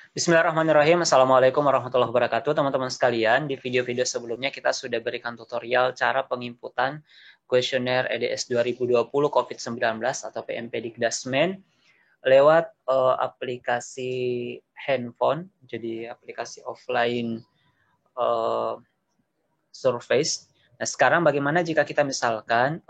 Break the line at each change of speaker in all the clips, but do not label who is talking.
Bismillahirrahmanirrahim. Assalamualaikum warahmatullahi wabarakatuh. Teman-teman sekalian, di video-video sebelumnya kita sudah berikan tutorial cara penginputan kuesioner EDS 2020 COVID-19 atau PMP Dikdasmen lewat aplikasi handphone, jadi aplikasi offline Surface. Nah, sekarang bagaimana jika kita misalkan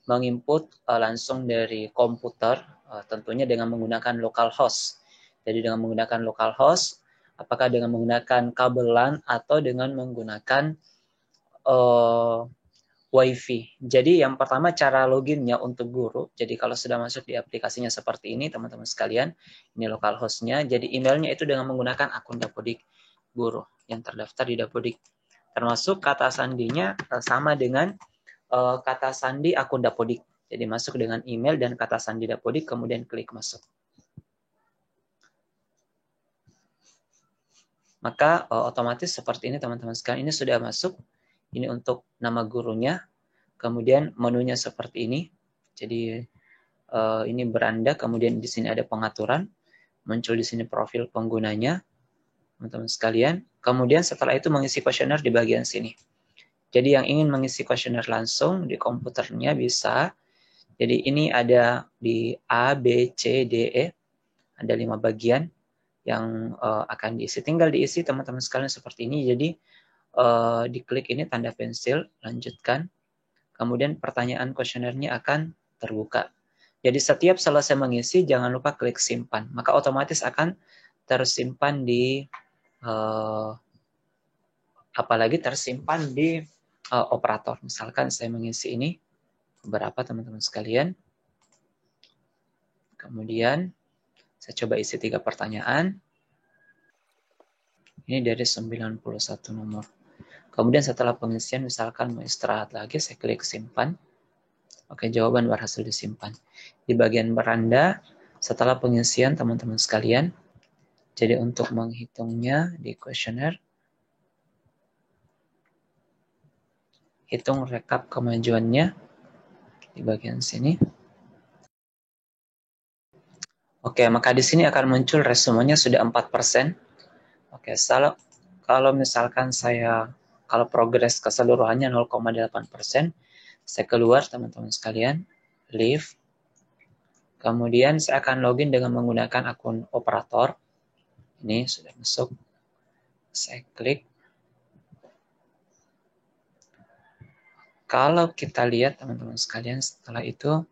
menginput langsung dari komputer, tentunya dengan menggunakan localhost. Jadi dengan menggunakan localhost, apakah dengan menggunakan kabel LAN atau dengan menggunakan WiFi. Jadi yang pertama cara loginnya untuk guru. Jadi kalau sudah masuk di aplikasinya seperti ini, teman-teman sekalian, ini localhostnya. Jadi emailnya itu dengan menggunakan akun Dapodik guru yang terdaftar di Dapodik. Termasuk kata sandinya sama dengan kata sandi akun Dapodik. Jadi masuk dengan email dan kata sandi Dapodik, kemudian klik masuk. Maka otomatis seperti ini teman-teman sekalian, ini sudah masuk. Ini untuk nama gurunya, kemudian menunya seperti ini. Jadi ini beranda, kemudian di sini ada pengaturan, muncul di sini profil penggunanya, teman-teman sekalian. Kemudian setelah itu mengisi kuesioner di bagian sini. Jadi yang ingin mengisi kuesioner langsung di komputernya bisa. Jadi ini ada di A, B, C, D, E. Ada 5 bagian yang akan diisi. Tinggal diisi teman-teman sekalian seperti ini. Jadi diklik ini tanda pensil, lanjutkan. Kemudian pertanyaan kuesionernya akan terbuka. Jadi setiap selesai mengisi, jangan lupa klik simpan. Maka otomatis akan tersimpan di apalagi tersimpan di operator. Misalkan saya mengisi ini beberapa teman-teman sekalian. Kemudian saya coba isi 3 pertanyaan. Ini dari 91 nomor. Kemudian setelah pengisian misalkan mau istirahat lagi, saya klik simpan. Oke, jawaban berhasil disimpan. Di bagian beranda, setelah pengisian teman-teman sekalian, jadi untuk menghitungnya di kuesioner, hitung rekap kemajuannya di bagian sini. Oke, maka di sini akan muncul resumenya sudah 4%. Oke, kalau misalkan kalau progres keseluruhannya 0,8%, saya keluar teman-teman sekalian, leave. Kemudian saya akan login dengan menggunakan akun operator. Ini sudah masuk. Saya klik. Kalau kita lihat teman-teman sekalian setelah itu,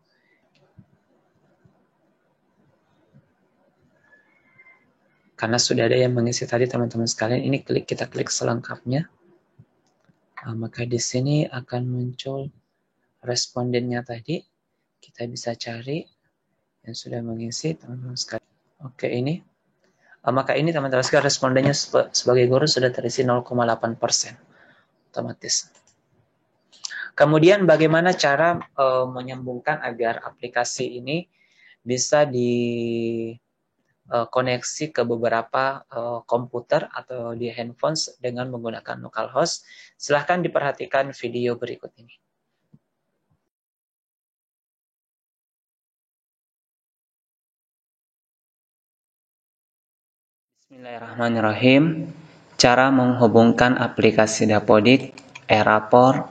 karena sudah ada yang mengisi tadi teman-teman sekalian, ini kita klik selengkapnya. Nah, maka di sini akan muncul respondennya tadi. Kita bisa cari yang sudah mengisi teman-teman sekalian. Oke, ini. Maka ini teman-teman sekalian respondennya sebagai guru sudah terisi 0,8%. Otomatis. Kemudian bagaimana cara menyambungkan agar aplikasi ini bisa dikoneksi ke beberapa komputer atau di handphone dengan menggunakan localhost. Silahkan diperhatikan video berikut ini. Bismillahirrahmanirrahim. Cara menghubungkan aplikasi Dapodik, Erapor,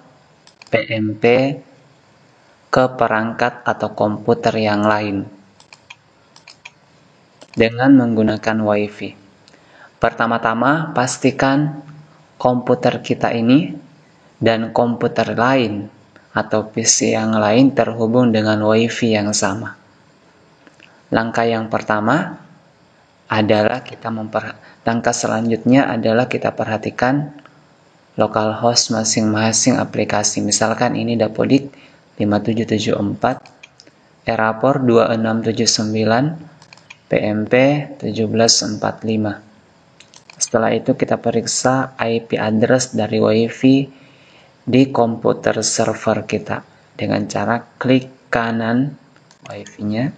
PMP ke perangkat atau komputer yang lain dengan menggunakan WiFi. Pertama-tama, pastikan komputer kita ini dan komputer lain atau PC yang lain terhubung dengan WiFi yang sama. Langkah yang pertama adalah langkah selanjutnya adalah kita perhatikan localhost masing-masing aplikasi. Misalkan ini Dapodik 5774, Erapor 2679, PMP 1745. Setelah itu kita periksa IP address dari WiFi di komputer server kita dengan cara klik kanan WiFi-nya,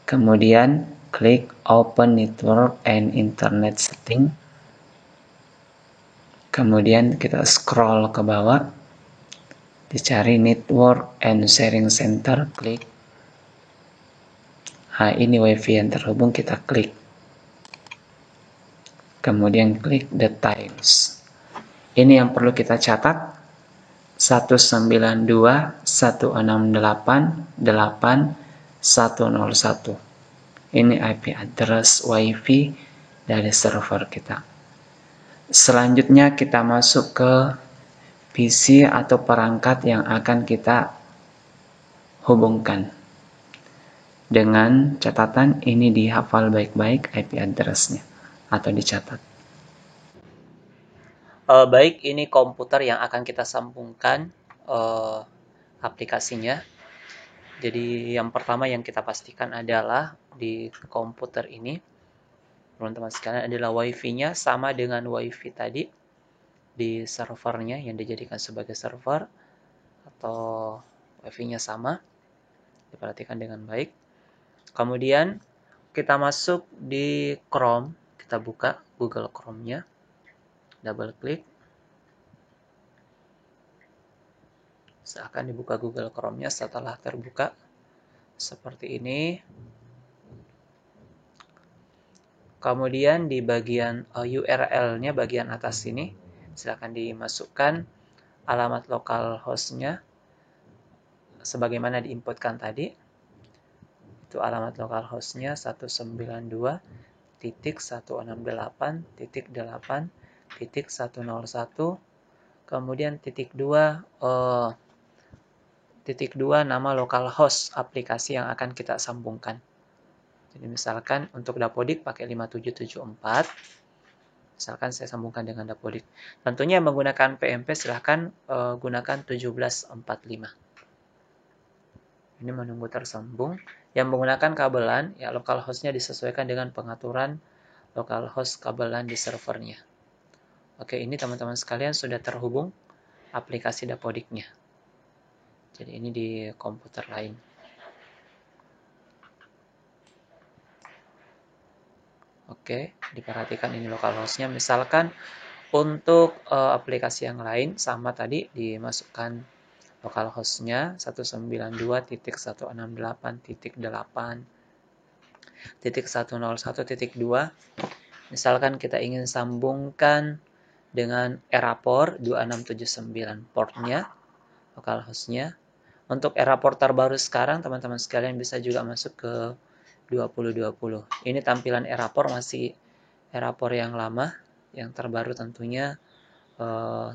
kemudian klik Open Network and Internet Setting. Kemudian kita scroll ke bawah, dicari Network and Sharing Center, klik. Nah, ini WiFi yang terhubung, kita klik. kemudian klik Details. Ini yang perlu kita catat, 192.168.8.101. Ini IP address WiFi dari server kita. Selanjutnya kita masuk ke PC atau perangkat yang akan kita hubungkan. Dengan catatan ini dihafal baik-baik IP address-nya atau dicatat. Baik, ini komputer yang akan kita sambungkan aplikasinya. Jadi yang pertama yang kita pastikan adalah di komputer ini, teman-teman sekalian, adalah WiFi-nya sama dengan WiFi tadi di servernya yang dijadikan sebagai server, atau WiFi-nya sama, diperhatikan dengan baik. Kemudian kita masuk di Chrome, kita buka Google Chrome-nya, double klik. Seakan dibuka Google Chrome-nya. Setelah terbuka seperti ini, kemudian di bagian URL-nya, bagian atas sini, silakan dimasukkan alamat localhost-nya sebagaimana diinputkan tadi. Itu alamat localhost-nya 192.168.8.101, kemudian titik 2 nama localhost aplikasi yang akan kita sambungkan. Jadi misalkan untuk Dapodik pakai 5774, misalkan saya sambungkan dengan Dapodik. Tentunya yang menggunakan PMP silahkan gunakan 1745. Ini menunggu tersambung. Yang menggunakan kabelan, ya localhost-nya disesuaikan dengan pengaturan localhost kabelan di servernya. Oke, ini teman-teman sekalian sudah terhubung aplikasi Dapodiknya. Jadi ini di komputer lain. Oke, diperhatikan ini localhost-nya. Misalkan untuk aplikasi yang lain sama tadi, dimasukkan localhost-nya 192.168.8.101.2. Misalkan kita ingin sambungkan dengan Eraport 2679 portnya, localhost-nya. Untuk Eraport terbaru sekarang, teman-teman sekalian bisa juga masuk ke 2020. Ini tampilan Eraport masih Eraport yang lama, yang terbaru tentunya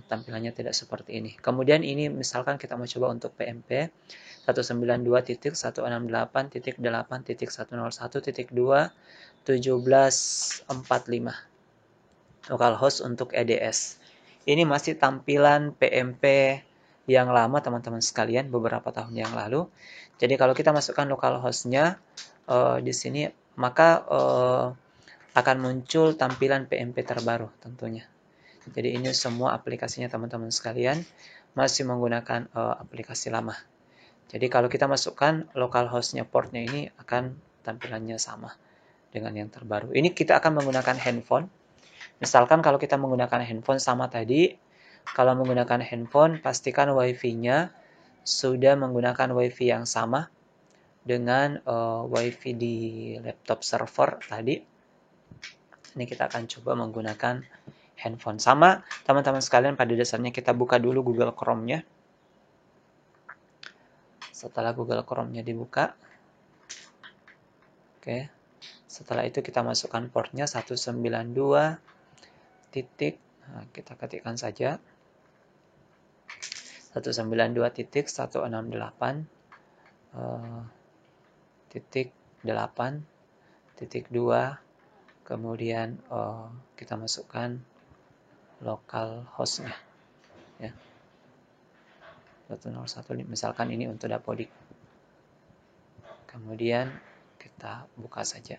tampilannya tidak seperti ini. Kemudian ini misalkan kita mau coba untuk PMP 192.168.8.101.2.1745 localhost untuk EDS. Ini masih tampilan PMP yang lama teman-teman sekalian, beberapa tahun yang lalu. Jadi kalau kita masukkan localhost-nya di sini, maka akan muncul tampilan PMP terbaru tentunya. Jadi ini semua aplikasinya teman-teman sekalian masih menggunakan aplikasi lama. Jadi kalau kita masukkan localhost-nya, portnya ini akan tampilannya sama dengan yang terbaru. Ini kita akan menggunakan handphone. Misalkan kalau kita menggunakan handphone sama tadi, kalau menggunakan handphone pastikan WiFi-nya sudah menggunakan WiFi yang sama dengan WiFi di laptop server tadi. Ini kita akan coba menggunakan handphone. Sama, teman-teman sekalian, pada dasarnya kita buka dulu Google Chrome-nya. Setelah Google Chrome-nya dibuka, oke. Setelah itu kita masukkan portnya 192. Nah, kita ketikkan saja 192.168.8.2, kemudian kita masukkan localhost-nya, ya. 101, misalkan ini untuk Dapodik. Kemudian kita buka saja.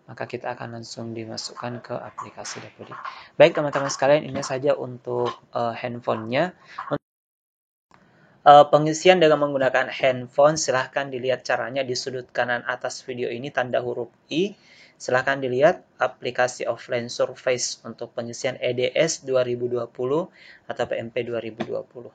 Maka kita akan langsung dimasukkan ke aplikasi Dapodik. Baik teman-teman sekalian, ini saja untuk handphonenya. Pengisian dengan menggunakan handphone, silahkan dilihat caranya di sudut kanan atas video ini, tanda huruf I. Silahkan dilihat aplikasi offline surface untuk pengisian EDS 2020 atau PMP 2020.